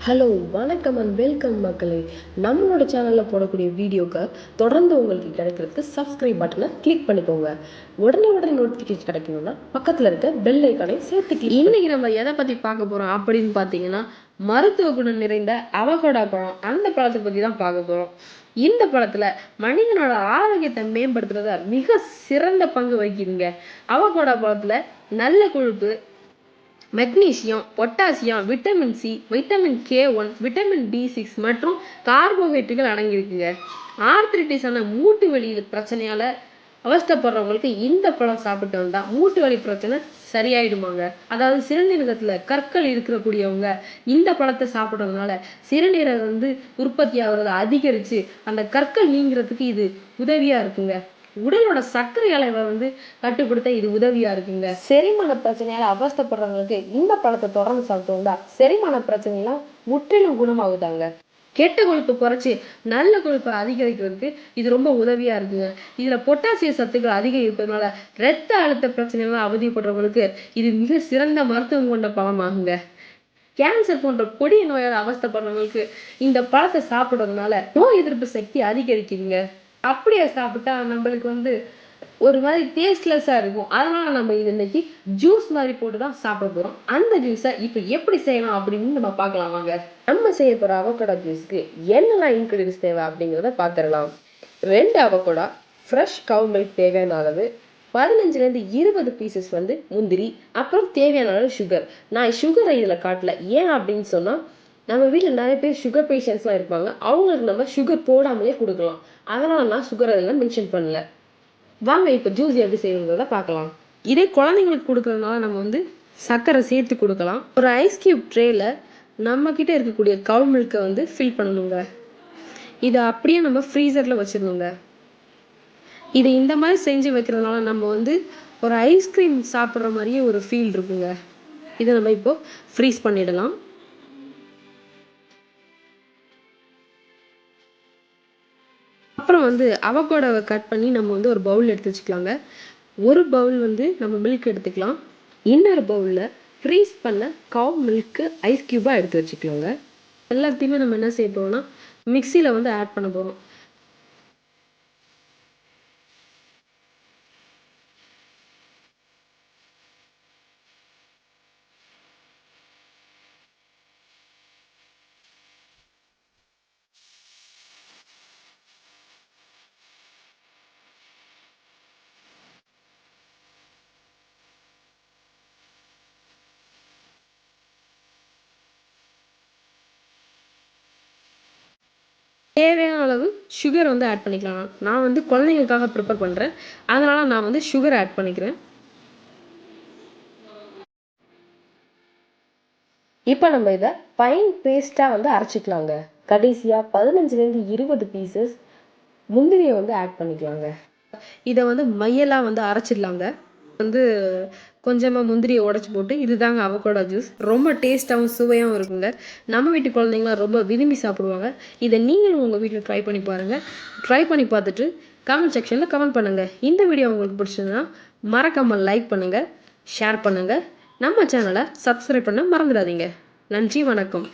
Hello வணக்கம் and welcome மக்களே. நம்மளோட சேனலில் போடக்கூடிய வீடியோக்கு தொடர்ந்து உங்களுக்கு கிடைக்கிறதுக்கு சப்ஸ்கிரைப் பட்டனை கிளிக் பண்ணிக்கோங்க. உடனே நோட்டிஃபிகேஷன் கிடைக்கணும்னா பக்கத்தில் இருக்க பெல் ஐக்கானை சேர்த்து இன்னைக்கு நம்ம எதை பற்றி பார்க்க போகிறோம் அப்படின்னு பார்த்தீங்கன்னா, மருத்துவ குணம் நிறைந்த அவகோடா பழம், அந்த பழத்தை பற்றி தான் பார்க்க போகிறோம். இந்த பழத்தில் மனிதனோட ஆரோக்கியத்தை மேம்படுத்துறத மிக சிறந்த பங்கு வகிக்குதுங்க. அவகோடா பழத்தில் நல்ல கொழுப்பு, magnesium, potassium, vitamin C, vitamin K1, vitamin B6 மற்றும் கார்போஹைட்ரேட்டுகள் அடங்கியிருக்குங்க. ஆர்த்ரைட்டிஸான மூட்டு வலி பிரச்சனையால அவஸ்தைப்படுறவங்களுக்கு இந்த பழம் சாப்பிட்டு வந்தா மூட்டு வலி பிரச்சனை சரியாயிடுமாங்க. அதாவது சிறுநீரகத்துல கற்கள் இருக்கக்கூடியவங்க இந்த பழத்தை சாப்பிட்றதுனால சிறுநீரகம் உற்பத்தி ஆகுறத அதிகரிச்சு அந்த கற்கள் நீங்கிறதுக்கு இது உதவியா இருக்குங்க. உடலோட சர்க்கரை அளவை கட்டுப்படுத்த இது உதவியா இருக்குங்க. செரிமான பிரச்சனையால அவஸ்தைப்படுறவங்களுக்கு இந்த பழத்தை தொடர்ந்து சாப்பிட்டு வந்தா செரிமான பிரச்சனை எல்லாம் முற்றிலும் குணமாகுதாங்க. கெட்ட கொழுப்பு குறைச்சி நல்ல கொழுப்பை அதிகரிக்கிறதுக்கு இது ரொம்ப உதவியா இருக்குங்க. இதுல பொட்டாசிய சத்துக்கள் அதிகம் இருப்பதனால இரத்த அழுத்த பிரச்சனைலாம் அவதிப்படுறவங்களுக்கு இது மிக சிறந்த மருத்துவம் கொண்ட பழமாகுங்க. கேன்சர் போன்ற கொடிய நோயால் அவஸ்தைப்படுறவங்களுக்கு இந்த பழத்தை சாப்பிடுறதுனால நோய் எதிர்ப்பு சக்தி அதிகரிக்குதுங்க. அப்படியே சாப்பிட்டா நம்மளுக்கு ஒரு மாதிரி டேஸ்ட்லெஸ்ஸா இருக்கும். அதனால நம்ம இது இன்னைக்கு ஜூஸ் மாதிரி போட்டு தான் சாப்பிட போறோம். அந்த ஜூஸை இப்போ எப்படி செய்யலாம் அப்படின்னு நம்ம பார்க்கலாம் வாங்க. நம்ம செய்ய போற அவகோடா ஜூஸ்க்கு என்னெல்லாம் இன்கிரீடியன்ஸ் தேவை அப்படிங்கிறத பார்த்துடலாம். 2 அவகோடா, ஃப்ரெஷ் கவு மில்க் தேவையான அளவு, 15 to 20 பீசஸ் முந்திரி, அப்புறம் தேவையான அளவு சுகர். நான் சுகரை இதில் காட்டல, ஏன் அப்படின்னு சொன்னா நம்ம வீட்டில் நிறைய பேர் சுகர் பேஷண்ட்ஸ்லாம் இருப்பாங்க. அவங்களுக்கு நம்ம சுகர் போடாமலே கொடுக்கலாம். அதனால நான் சுகர் அதெல்லாம் மென்ஷன் பண்ணல. வாங்க இப்போ ஜூஸ் எப்படி செய்யணுங்கிறத பார்க்கலாம். இதே குழந்தைங்களுக்கு கொடுக்கறதுனால நம்ம சர்க்கரை சேர்த்து கொடுக்கலாம். ஒரு ஐஸ் கியூப் ட்ரேல நம்ம கிட்ட இருக்கக்கூடிய கவு மில்கை ஃபில் பண்ணணுங்க. இதை அப்படியே நம்ம ஃப்ரீசரில் வச்சிடணுங்க. இதை இந்த மாதிரி செஞ்சு வைக்கிறதுனால நம்ம ஒரு ஐஸ்கிரீம் சாப்பிட்ற மாதிரியே ஒரு ஃபீல் இருக்குங்க. இதை நம்ம இப்போ ஃப்ரீஸ் பண்ணிடலாம். அப்புறம் அவகோடாவை கட் பண்ணி நம்ம ஒரு பவுல் எடுத்து வச்சுக்கலாங்க. ஒரு பவுல் நம்ம மில்க் எடுத்துக்கலாம். இன்னொரு பவுலில் ஃப்ரீஸ் பண்ண கவ் மில்க்கு ஐஸ் கியூபாக எடுத்து வச்சுக்கலாங்க. எல்லாத்தையுமே நம்ம என்ன செய்ய போகிறோம்னா மிக்சியில் ஆட் பண்ண போகிறோம். தேவையான அளவு சுகர் ஆட் பண்ணிக்கலாம். நான் குழந்தைங்களுக்காக ப்ரிப்பேர் பண்ணுறேன், அதனால நான் சுகர் ஆட் பண்ணிக்கிறேன். இப்போ நம்ம இதை ஃபைன் பேஸ்ட்டாக அரைச்சிக்கலாங்க. கடைசியாக 15 to 20 பீசஸ் முந்திரியை ஆட் பண்ணிக்கலாங்க. இதை மையெல்லாம் அரைச்சிடலாங்க. கொஞ்சமாக முந்திரியை உடச்சி போட்டு இதுதாங்க அவகோடா ஜூஸ். ரொம்ப டேஸ்ட்டாகவும் சுவையாகவும் இருக்குங்க. நம்ம வீட்டு குழந்தைங்களாம் ரொம்ப விரும்பி சாப்பிடுவாங்க. இதை நீங்களும் உங்கள் வீட்டில் ட்ரை பண்ணி பாருங்கள். ட்ரை பண்ணி பார்த்துட்டு கமெண்ட் செக்ஷனில் கமெண்ட் பண்ணுங்கள். இந்த வீடியோ உங்களுக்கு பிடிச்சதுன்னா மறக்காமல் லைக் பண்ணுங்கள், ஷேர் பண்ணுங்கள். நம்ம சேனலை சப்ஸ்கிரைப் பண்ண மறந்துடாதீங்க. நன்றி, வணக்கம்.